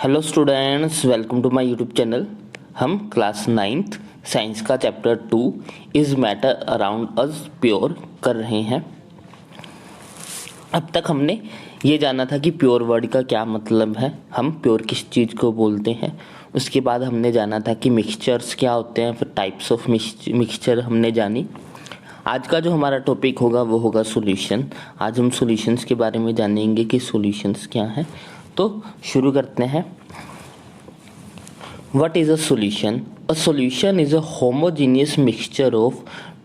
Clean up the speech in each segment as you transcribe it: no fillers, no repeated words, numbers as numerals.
Hello students, welcome to my YouTube channel. हम class 9th science का chapter 2 is matter around us pure कर रहे हैं। अब तक हमने ये जाना था कि प्योर वर्ड का क्या मतलब है, हम प्योर किस चीज़ को बोलते हैं। उसके बाद हमने जाना था कि मिक्सचर्स क्या होते हैं, फिर टाइप्स ऑफ मिक्सचर हमने जानी। आज का जो हमारा टॉपिक होगा वो होगा सॉल्यूशन। आज हम सॉल्यूशंस के बारे में जानेंगे कि सॉल्यूशंस क्या हैं। तो शुरू करते हैं। What is a solution? A solution is a homogeneous mixture of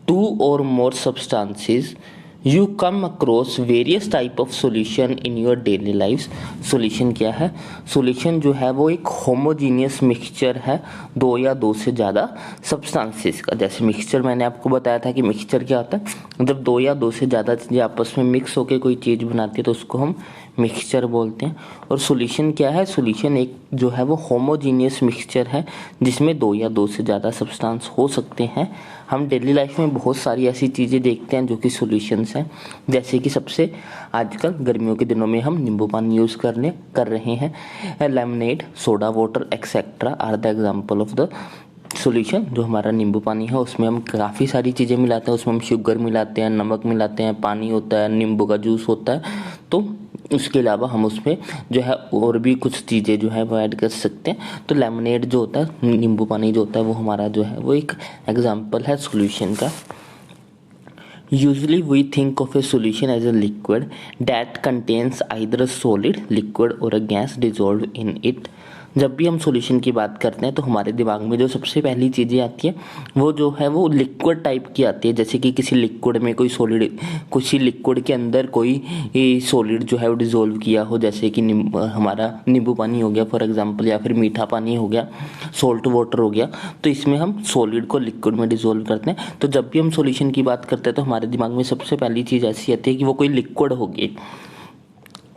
two or more substances. You come across various type of solution in your daily lives. Solution क्या है? Solution जो है वो एक homogeneous mixture है दो या दो से ज़्यादा substances का। जैसे मिक्सचर मैंने आपको बताया था कि मिक्सचर क्या होता है, जब दो या दो से ज़्यादा चीज़ें आपस में मिक्स होकर कोई चीज़ बनाती है तो उसको हम मिक्सचर बोलते हैं। और सॉल्यूशन क्या है? सॉल्यूशन एक जो है वो होमोजीनियस मिक्सचर है जिसमें दो या दो से ज़्यादा सब्सटेंस हो सकते हैं। हम डेली लाइफ में बहुत सारी ऐसी चीज़ें देखते हैं जो कि सॉल्यूशंस हैं, जैसे कि सबसे आजकल गर्मियों के दिनों में हम नींबू पानी यूज़ कर रहे हैं। Lemonade, soda water etcetera are the example of the solution. जो हमारा नींबू पानी है उसमें हम काफ़ी सारी चीज़ें मिलाते हैं, उसमें हम शुगर मिलाते हैं, नमक मिलाते हैं, पानी होता है, नींबू का जूस होता है। तो उसके अलावा हम उसमें जो है और भी कुछ चीज़ें जो है वो ऐड कर सकते हैं। तो लेमनेड जो होता है, नींबू पानी जो होता है, वो हमारा जो है वो एक एग्जाम्पल है सॉल्यूशन का। Usually we think of a solution as a liquid that contains either a solid, liquid or a gas dissolved in it. जब भी हम सॉल्यूशन की बात करते हैं तो हमारे दिमाग में जो सबसे पहली चीज़ें आती है वो जो है वो लिक्विड टाइप की आती है। जैसे कि किसी लिक्विड में कोई सॉलिड, किसी लिक्विड के अंदर कोई सॉलिड जो है वो डिज़ोल्व किया हो, जैसे कि हमारा नींबू पानी हो गया फॉर एग्जांपल, या फिर मीठा पानी हो गया, सॉल्ट वाटर हो गया। तो इसमें हम सॉलिड को लिक्विड में डिज़ोल्व करते हैं। तो जब भी हम सॉल्यूशन की बात करते हैं तो हमारे दिमाग में सबसे पहली चीज़ ऐसी आती है कि वो कोई लिक्विड होगी।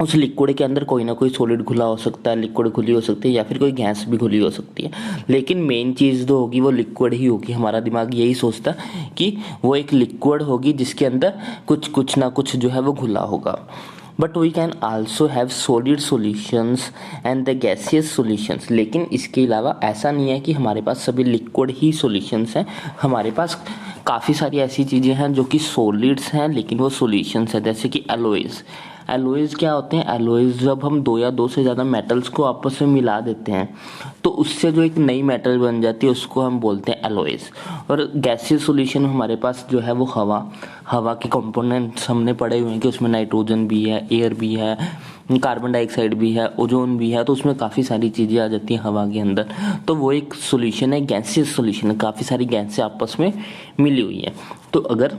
उस लिक्विड के अंदर कोई ना कोई सॉलिड घुला हो सकता है, लिक्विड घुली हो सकती है, या फिर कोई गैस भी घुली हो सकती है। लेकिन मेन चीज़ जो होगी वो लिक्विड ही होगी। हमारा दिमाग यही सोचता है कि वो एक लिक्विड होगी जिसके अंदर कुछ ना कुछ जो है वो घुला होगा। But we can also have solid solutions and the gaseous solutions. लेकिन इसके अलावा ऐसा नहीं है कि हमारे पास सभी लिक्विड ही सॉल्यूशंस हैं। हमारे पास काफ़ी सारी ऐसी चीज़ें हैं जो कि सॉलिड्स हैं लेकिन वो सॉल्यूशंस हैं, जैसे कि एलॉयज़। एलॉयज़ क्या होते हैं? एलॉयज़ जब हम दो या दो से ज़्यादा मेटल्स को आपस में मिला देते हैं तो उससे जो एक नई मेटल बन जाती है उसको हम बोलते हैं एलॉयज़। और गैसियस सॉल्यूशन हमारे पास जो है वो हवा के कंपोनेंट्स हमने पढ़े हुए हैं कि उसमें नाइट्रोजन भी है, एयर भी है, कार्बन डाइऑक्साइड भी है, ओजोन भी है। तो उसमें काफ़ी सारी चीज़ें आ जाती हैं हवा के अंदर। तो वो एक सॉल्यूशन है, गैसियस सॉल्यूशन है, काफ़ी सारी गैसें आपस में मिली हुई है। तो अगर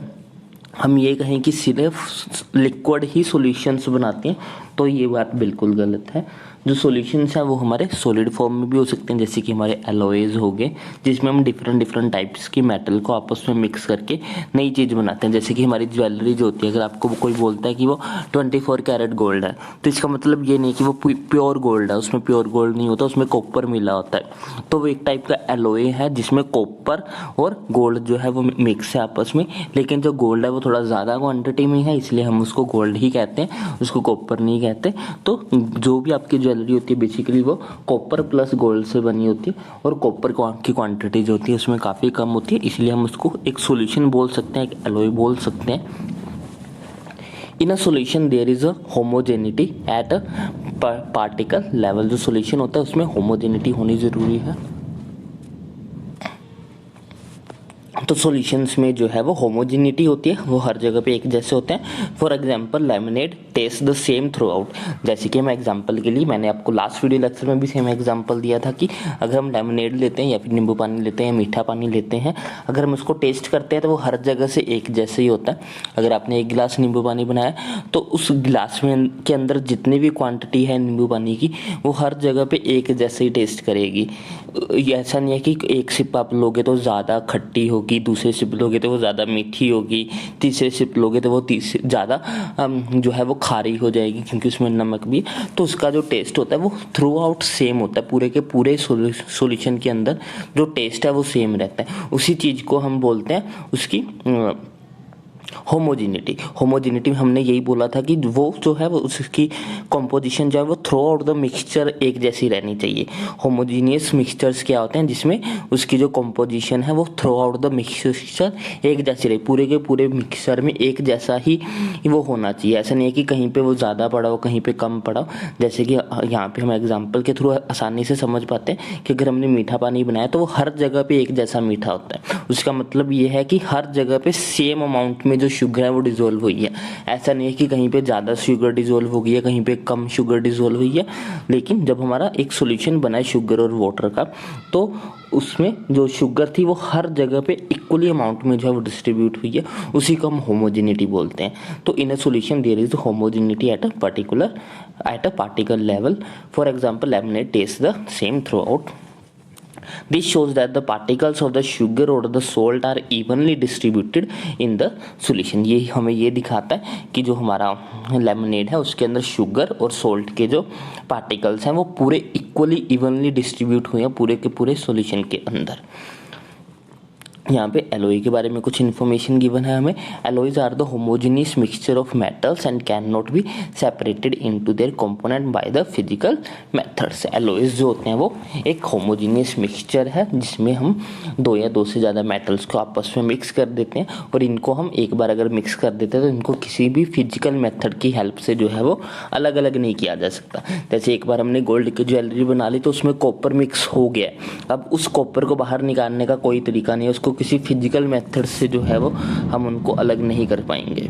हम ये कहें कि सिर्फ लिक्विड ही सॉल्यूशंस बनाते हैं तो ये बात बिल्कुल गलत है। जो सॉल्यूशंस हैं वो हमारे सॉलिड फॉर्म में भी हो सकते हैं, जैसे कि हमारे एलॉयज़ हो गए जिसमें हम डिफरेंट टाइप्स की मेटल को आपस में मिक्स करके नई चीज़ बनाते हैं। जैसे कि हमारी ज्वेलरी जो होती है, अगर आपको कोई बोलता है कि वो 24 कैरेट गोल्ड है तो इसका मतलब ये नहीं कि वो प्योर गोल्ड है, उसमें प्योर गोल्ड नहीं होता, उसमें कॉपर मिला होता है। तो वो एक टाइप का एलॉय है जिसमें कॉपर और गोल्ड जो है वो मिक्स है आपस में। लेकिन जो गोल्ड है वो थोड़ा ज़्यादा क्वांटिटी में है, इसलिए हम उसको गोल्ड ही कहते हैं, उसको कॉपर नहीं कहते। तो जो भी आपकी ज्वेलरी होती है बेसिकली वो कॉपर प्लस गोल्ड से बनी होती है, और कॉपर की क्वांटिटी जो होती है उसमें काफ़ी कम होती है, इसलिए हम उसको एक सॉल्यूशन बोल सकते हैं, एक एलॉय बोल सकते हैं। In a solution there is a homogeneity at a particle level. जो सॉल्यूशन होता है उसमें होमोजेनिटी होनी ज़रूरी है। तो सॉल्यूशंस में जो है वो होमोजेनिटी होती है, वो हर जगह पे एक जैसे होते हैं। For example lemonade taste the same throughout. जैसे कि मैं एग्जांपल के लिए मैंने आपको लास्ट वीडियो लेक्चर में भी सेम एग्जांपल दिया था कि अगर हम लेमनेड लेते हैं या फिर नींबू पानी लेते हैं या मीठा पानी लेते हैं, अगर हम उसको टेस्ट करते हैं तो वो हर जगह से एक जैसे ही होता है। अगर आपने एक गिलास नींबू पानी बनाया तो उस गिलास में के अंदर जितनी भी क्वांटिटी है नींबू पानी की वो हर जगह पे एक जैसे ही टेस्ट करेगी। ऐसा नहीं है कि एक सिप आप लोगे तो ज़्यादा खट्टी होगी, दूसरे सिप लोगे तो वो ज़्यादा मीठी होगी, तीसरे सिप लोगे तो वो ज़्यादा जो है वो खारी हो जाएगी क्योंकि उसमें नमक भी। तो उसका जो टेस्ट होता है वो थ्रू आउट सेम होता है, पूरे के पूरे सॉल्यूशन के अंदर जो टेस्ट है वो सेम रहता है। उसी चीज़ को हम बोलते हैं उसकी होमोजिनिटी हमने यही बोला था कि वो जो है वो उसकी कॉम्पोजिशन जो है वो थ्रू आउट द मिक्सचर एक जैसी रहनी चाहिए। होमोजीनियस मिक्सचर्स क्या होते हैं, जिसमें उसकी जो कॉम्पोजिशन है वो थ्रू आउट द मिक्सचर एक जैसी रहे, पूरे के पूरे मिक्सचर में एक जैसा ही वो होना चाहिए। ऐसा नहीं है कि कहीं पे वो ज़्यादा पड़ा हो कहीं पे कम पड़ा हो। जैसे कि यहाँ पे हम एग्जाम्पल के थ्रू आसानी से समझ पाते हैं कि अगर हमने मीठा पानी बनाया तो वो हर जगह पे एक जैसा मीठा होता है। उसका मतलब ये है कि हर जगह पे सेम अमाउंट में जो शुगर है वो डिजोल्व हुई है। ऐसा नहीं है कि कहीं पे ज़्यादा शुगर डिजोल्व हो गई है कहीं पे कम शुगर डिजोल्व हुई है। लेकिन जब हमारा एक सॉल्यूशन बना है शुगर और वाटर का, तो उसमें जो शुगर थी वो हर जगह पे इक्वली अमाउंट में जो है वो डिस्ट्रीब्यूट हुई है, उसी को हम होमोजेनिटी बोलते हैं। तो in a solution there is homogeneity at a particle level. For example lemonade taste the same throughout. This shows that the particles of the sugar or the salt are evenly distributed in the solution। ये हमें ये दिखाता है कि जो हमारा lemonade है उसके अंदर शुगर और सॉल्ट के जो पार्टिकल्स हैं वो पूरे इक्वली इवनली डिस्ट्रीब्यूट हुए हैं पूरे के पूरे सॉल्यूशन के अंदर। यहाँ पे एलोई के बारे में कुछ इन्फॉर्मेशन गिवन है हमें। Alloys are the homogeneous mixture of metals and can not be separated into their component by the physical methods. Alloys जो होते हैं वो एक होमोजेनियस मिक्सचर है जिसमें हम दो या दो से ज़्यादा मेटल्स को आपस में मिक्स कर देते हैं, और इनको हम एक बार अगर मिक्स कर देते हैं तो इनको किसी भी फिजिकल मेथड की हेल्प से जो है वो अलग अलग नहीं किया जा सकता। जैसे एक बार हमने गोल्ड की ज्वेलरी बना ली तो उसमें कॉपर मिक्स हो गया, अब उस कॉपर को बाहर निकालने का कोई तरीका नहीं है, उसको किसी फिजिकल मेथड से जो है वो हम उनको अलग नहीं कर पाएंगे।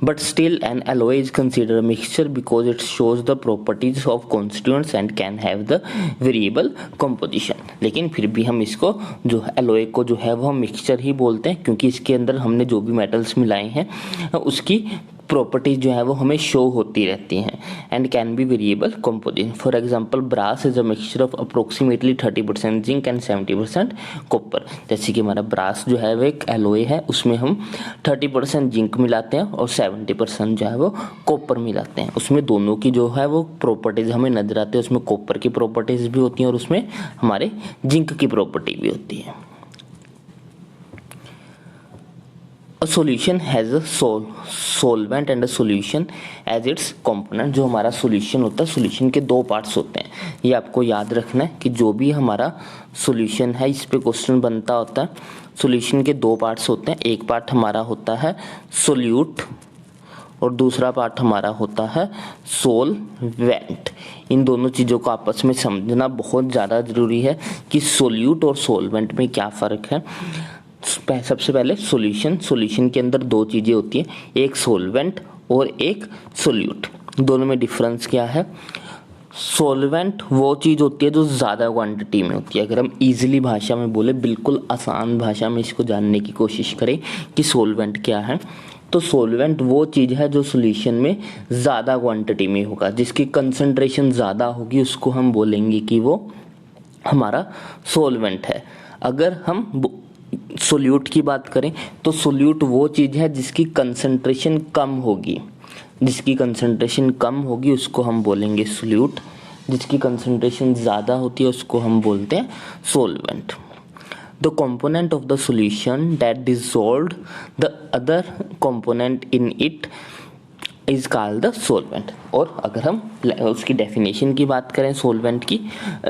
But still an alloy is considered a mixture because it shows the properties of constituents and can have the variable composition। लेकिन फिर भी हम इसको जो alloy को जो है वो हम मिक्सचर ही बोलते हैं, क्योंकि इसके अंदर हमने जो भी मेटल्स मिलाए हैं उसकी प्रॉपर्टीज जो है वो हमें शो होती रहती हैं। And can be variable composition. For example brass is a mixture of approximately 30% zinc and 70% copper. जैसे कि हमारा ब्रास जो है वो एक एलोय है, उसमें हम 30% जिंक मिलाते हैं और 70% जो है वो कॉपर मिलाते हैं। उसमें दोनों की जो है वो प्रॉपर्टीज हमें नजर आती है, उसमें कॉपर की प्रॉपर्टीज भी होती हैं और उसमें हमारे जिंक की प्रॉपर्टी भी होती है। A solution has a solvent and a solution as its component। जो हमारा सॉल्यूशन होता है, सॉल्यूशन के दो पार्ट्स होते हैं, ये आपको याद रखना है कि जो भी हमारा सॉल्यूशन है इस पे क्वेश्चन बनता होता है। सॉल्यूशन के दो पार्ट्स होते हैं, एक पार्ट हमारा होता है सोल्यूट और दूसरा पार्ट हमारा होता है सोलवेंट। इन दोनों चीज़ों को आपस में समझना बहुत ज़्यादा ज़रूरी है कि सोल्यूट और सोलवेंट में क्या फ़र्क है। सबसे पहले सॉल्यूशन के अंदर दो चीज़ें होती हैं, एक सोलवेंट और एक सोल्यूट। दोनों में डिफरेंस क्या है? सोलवेंट वो चीज़ होती है जो ज़्यादा क्वांटिटी में होती है। अगर हम इजीली भाषा में बोले, बिल्कुल आसान भाषा में इसको जानने की कोशिश करें कि सोलवेंट क्या है, तो सोलवेंट वो चीज़ है जो सॉल्यूशन में ज़्यादा क्वांटिटी में होगा, जिसकी कंसंट्रेशन ज़्यादा होगी, उसको हम बोलेंगे कि वो हमारा सोलवेंट है। अगर हम सोल्यूट की बात करें तो सोल्यूट वो चीज़ है जिसकी कंसंट्रेशन कम होगी, जिसकी कंसंट्रेशन कम होगी उसको हम बोलेंगे सोल्यूट, जिसकी कंसंट्रेशन ज़्यादा होती है उसको हम बोलते हैं solvent. The component of the solution that dissolved the other component in it is called the solvent। और अगर हम उसकी डेफिनेशन की बात करें सोलवेंट की,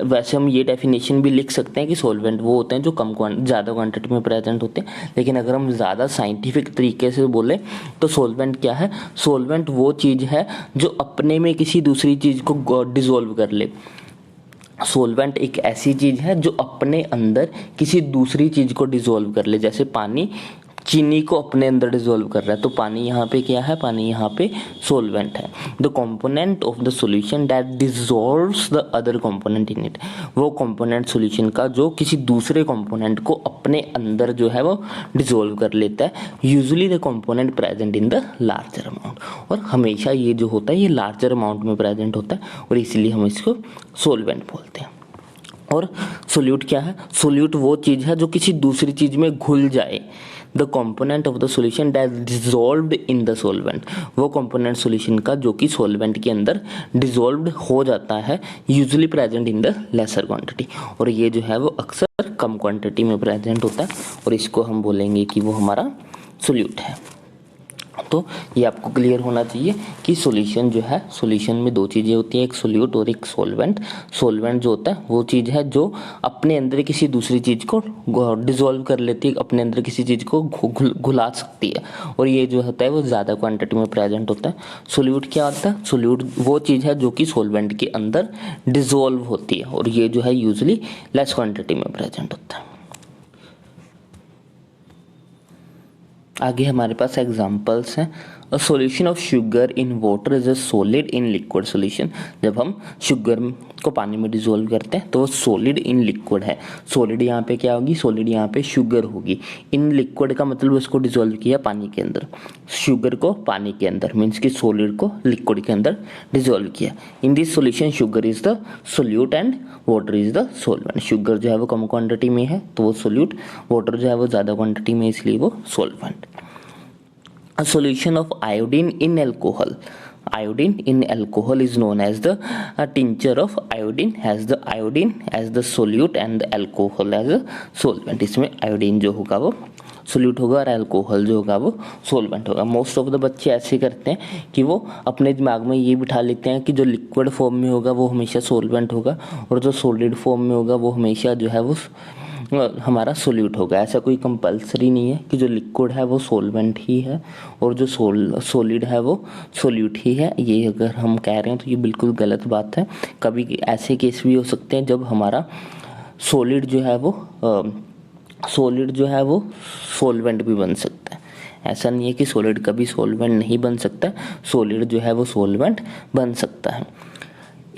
वैसे हम ये डेफिनेशन भी लिख सकते हैं कि सोलवेंट वो होते हैं जो ज़्यादा क्वांटिटी में प्रेजेंट होते हैं। लेकिन अगर हम ज़्यादा साइंटिफिक तरीके से बोले तो सोलवेंट क्या है? सोलवेंट वो चीज़ है जो अपने में किसी दूसरी चीज़ को डिसॉल्व कर ले। सोलवेंट एक ऐसी चीज़ है जो अपने अंदर किसी दूसरी चीज़ को डिसॉल्व कर ले। जैसे पानी चीनी को अपने अंदर डिसॉल्व कर रहा है, तो पानी यहाँ पे क्या है? पानी यहाँ पे सोलवेंट है। The component of the solution that dissolves the other component in it. वो कंपोनेंट सॉल्यूशन का जो किसी दूसरे कंपोनेंट को अपने अंदर जो है वो डिसॉल्व कर लेता है। Usually the component present in the larger amount. और हमेशा ये जो होता है ये लार्जर अमाउंट में प्रेजेंट होता है और इसीलिए हम इसको सोलवेंट बोलते हैं। और सोल्यूट क्या है? सोल्यूट वो चीज़ है जो किसी दूसरी चीज़ में घुल जाए। The component of the solution that dissolved in the solvent, वो कंपोनेंट सॉल्यूशन का जो कि सॉल्वेंट के अंदर डिजॉल्व्ड हो जाता है, usually present in the lesser quantity, और ये जो है वो अक्सर कम क्वांटिटी में प्रेजेंट होता है, और इसको हम बोलेंगे कि वो हमारा सोल्यूट है। तो ये आपको क्लियर होना चाहिए कि सॉल्यूशन जो है, सॉल्यूशन में दो चीज़ें होती हैं, एक सोल्यूट और एक सॉल्वेंट। सॉल्वेंट जो होता है वो चीज़ है जो अपने अंदर किसी दूसरी चीज़ को डिसॉल्व कर लेती है, अपने अंदर किसी चीज़ को घुला सकती है, और ये जो होता है वो ज़्यादा क्वांटिटी में प्रेजेंट होता है। सोल्यूट क्या होता है? सोल्यूट वो चीज़ है जो कि सॉल्वेंट के अंदर डिसॉल्व होती है, और ये जो है यूजुअली लेस क्वांटिटी में प्रेजेंट होता है। आगे हमारे पास एग्जांपल्स हैं। A solution of sugar in water is a solid in liquid solution. जब हम शुगर को पानी में डिसॉल्व करते हैं तो वो सॉलिड इन लिक्विड है। सॉलिड यहाँ पे क्या होगी? सॉलिड यहाँ पे शुगर होगी। इन लिक्विड का मतलब उसको डिसॉल्व किया पानी के अंदर, शुगर को पानी के अंदर, मीन्स कि सॉलिड को लिक्विड के अंदर डिसॉल्व किया। In this solution sugar is the solute and water is the solvent. Sugar जो है वो कम क्वांटिटी में है तो वो सोल्यूट, वाटर जो है वो ज़्यादा क्वांटिटी में इसलिए वो solvent. A solution of iodine in alcohol. Iodine in alcohol is known as the tincture of iodine, has the iodine as the solute and the alcohol as a solvent. इसमें iodine जो होगा वो solute होगा और alcohol जो होगा वो solvent होगा। मोस्ट ऑफ द बच्चे ऐसे करते हैं कि वो अपने दिमाग में ये बिठा लेते हैं कि जो लिक्विड फॉर्म में होगा वो हमेशा सोलवेंट होगा, और जो सॉलिड फॉर्म में होगा वो हमेशा जो है वो हमारा सोल्यूट होगा। ऐसा कोई कंपलसरी नहीं है कि जो लिक्विड है वो सोलवेंट ही है और जो सॉलिड है वो सोल्यूट ही है। ये अगर हम कह रहे हैं तो ये बिल्कुल गलत बात है। कभी ऐसे केस भी हो सकते हैं जब हमारा सॉलिड जो है वो सॉल्वेंट भी बन सकता है। ऐसा नहीं है कि सॉलिड कभी सॉल्वेंट नहीं बन सकता, सॉलिड जो है वो सॉल्वेंट बन सकता है।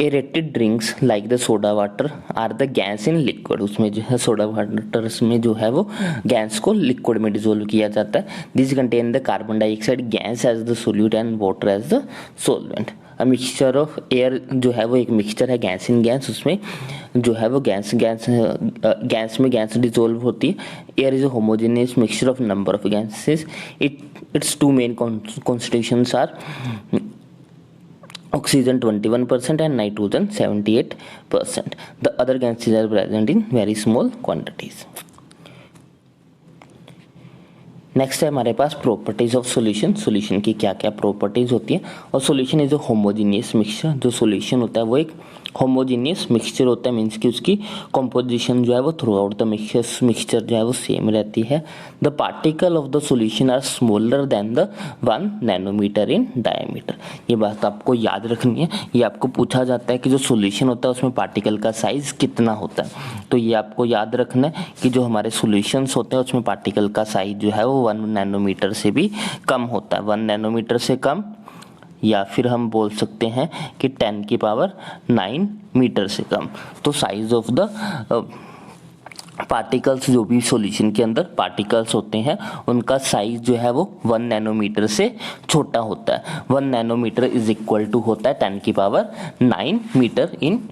Aerated drinks like the soda water are the gas in liquid. उसमें जो है सोडा वाटर में जो है वो गैस को लिक्विड में डिसॉल्व किया जाता है। This contain the carbon dioxide gas as the solute and water as the solvent. A mixture of air जो है वो एक मिक्सचर है गैस इन गैस, उसमें जो है वो गैस में गैस डिसॉल्व होती है। Air is a homogeneous mixture of number of gases. Its two main constitutions are oxygen 21% and nitrogen 78%. The other gases are present in very small quantities. Next है हमारे पास properties of solution. Solution की क्या क्या properties होती है। और solution is a homogeneous mixture. जो solution होता है वो एक होमोजेनियस मिक्सचर होता है, मीन्स कि उसकी कंपोजिशन जो है वो थ्रू आउट द मिक्सचर जो है वो सेम रहती है। The particle of the solution are smaller than the 1 nanometer in diameter. ये बात आपको याद रखनी है। ये आपको पूछा जाता है कि जो सॉल्यूशन होता है उसमें पार्टिकल का साइज कितना होता है, तो ये आपको याद रखना है कि जो हमारे सॉल्यूशंस होते हैं उसमें पार्टिकल का साइज जो है वो 1 नैनोमीटर से भी कम होता है। 1 नैनोमीटर से कम, या फिर हम बोल सकते हैं कि 10 की पावर 9 मीटर से कम। तो साइज ऑफ द पार्टिकल्स, जो भी सॉल्यूशन के अंदर पार्टिकल्स होते हैं उनका साइज जो है वो 1 नैनोमीटर से छोटा होता है। 1 नैनोमीटर इज इक्वल टू होता है 10 की पावर 9 मीटर इन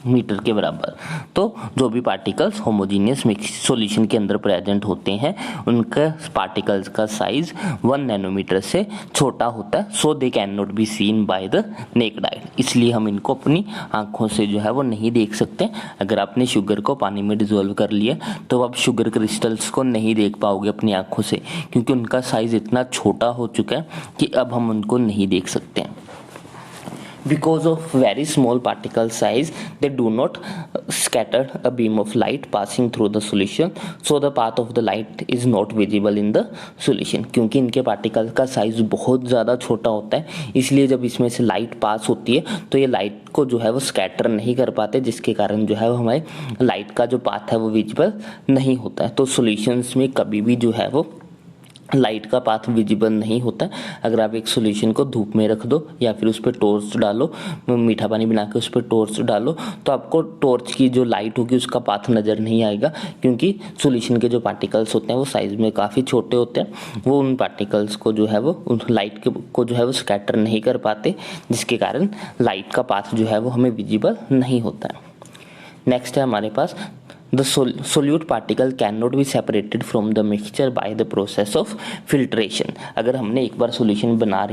मीटर के बराबर। तो जो भी पार्टिकल्स होमोजेनियस मिक्स सॉल्यूशन के अंदर प्रेजेंट होते हैं उनका पार्टिकल्स का साइज 1 नैनोमीटर से छोटा होता है। So they can not be seen by the naked eye. इसलिए हम इनको अपनी आंखों से जो है वो नहीं देख सकते। अगर आपने शुगर को पानी में डिसॉल्व कर लिया तो आप शुगर क्रिस्टल्स को नहीं देख पाओगे अपनी आंखों से, क्योंकि उनका साइज इतना छोटा हो चुका है कि अब हम उनको नहीं देख सकते हैं। Because of very small particle size, they do not scatter a beam of light passing through the solution, so the path of the light is not visible in the solution. क्योंकि इनके पार्टिकल का size बहुत ज़्यादा छोटा होता है, इसलिए जब इसमें से लाइट पास होती है तो ये लाइट को जो है वो स्कैटर नहीं कर पाते, जिसके कारण जो है वो हमारे लाइट का जो पाथ है वो विजिबल नहीं होता है। तो सॉल्यूशंस में कभी भी जो है वो लाइट का पाथ विजिबल नहीं होता। अगर आप एक सॉल्यूशन को धूप में रख दो या फिर उस पर टॉर्च डालो, मीठा पानी बना के उस पर टॉर्च डालो, तो आपको टॉर्च की जो लाइट होगी उसका पाथ नज़र नहीं आएगा, क्योंकि सॉल्यूशन के जो पार्टिकल्स होते हैं वो साइज में काफ़ी छोटे होते हैं। वो उन पार्टिकल्स को जो है वो उन लाइट को जो है वो स्कैटर नहीं कर पाते, जिसके कारण लाइट का पाथ जो है वो हमें विजिबल नहीं होता है। नेक्स्ट है हमारे पास the solute particle can not be separated from the mixture by the process of filtration. अगर हमने एक बार सॉल्यूशन बना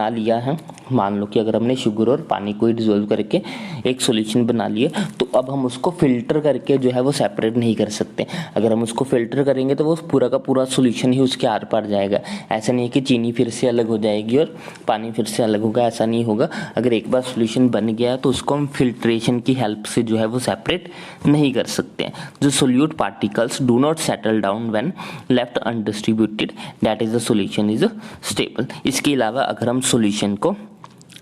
लिया है, मान लो कि अगर हमने शुगर और पानी को डिजोल्व करके एक सॉल्यूशन बना लिया, तो अब हम उसको फिल्टर करके जो है वो सेपरेट नहीं कर सकते। अगर हम उसको फिल्टर करेंगे तो वो पूरा का पूरा सॉल्यूशन ही उसके आर पार जाएगा। ऐसा नहीं है कि चीनी फिर से अलग हो जाएगी और पानी फिर से अलग होगा, ऐसा नहीं होगा। अगर एक बार सॉल्यूशन बन गया तो उसको हम फिल्ट्रेशन की हेल्प से जो है वो सेपरेट नहीं कर सकते। The solute particles do not settle down when left undistributed, that is the solution is stable। इसके अलावा अगर हम सॉल्यूशन को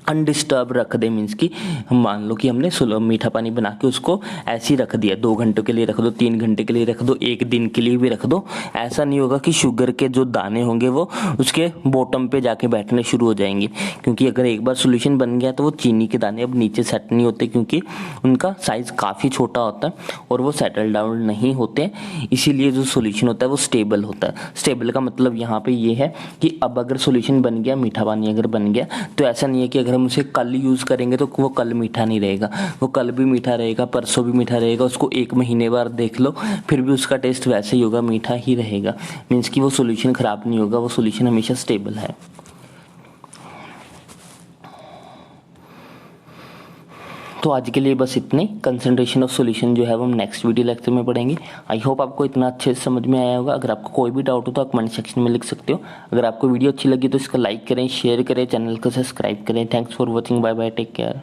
अनडिस्टर्ब रख दे, मीन्स कि मान लो कि हमने मीठा पानी बना के उसको ऐसे ही रख दिया, 2 घंटों के लिए रख दो, 3 घंटे के लिए रख दो, 1 दिन के लिए भी रख दो, ऐसा नहीं होगा कि शुगर के जो दाने होंगे वो उसके बॉटम पे जाके बैठने शुरू हो जाएंगे। क्योंकि अगर एक बार सॉल्यूशन बन गया तो वो चीनी के दाने अब नीचे सेट नहीं होते, क्योंकि उनका साइज काफ़ी छोटा होता है और वो सेटल डाउन नहीं होते। इसीलिए जो सॉल्यूशन होता है वो स्टेबल होता है। स्टेबल का मतलब यहाँ पे ये है कि अब अगर सॉल्यूशन बन गया, मीठा पानी अगर बन गया, तो ऐसा नहीं है कि अगर हम उसे कल यूज़ करेंगे तो वो कल मीठा नहीं रहेगा, वो कल भी मीठा रहेगा, परसों भी मीठा रहेगा। उसको 1 महीने बाद देख लो, फिर भी उसका टेस्ट वैसे ही होगा, मीठा ही रहेगा। मीन्स कि वो सॉल्यूशन ख़राब नहीं होगा, वो सॉल्यूशन हमेशा स्टेबल है। तो आज के लिए बस इतने। कंसंट्रेशन ऑफ सॉल्यूशन जो है वो हम नेक्स्ट वीडियो लेक्चर में पढ़ेंगे। आई होप आपको इतना अच्छे से समझ में आया होगा। अगर आपको कोई भी डाउट हो तो आप कमेंट सेक्शन में लिख सकते हो। अगर आपको वीडियो अच्छी लगी तो इसका लाइक करें, शेयर करें, चैनल को सब्सक्राइब करें। Thanks for watching, bye bye, take care.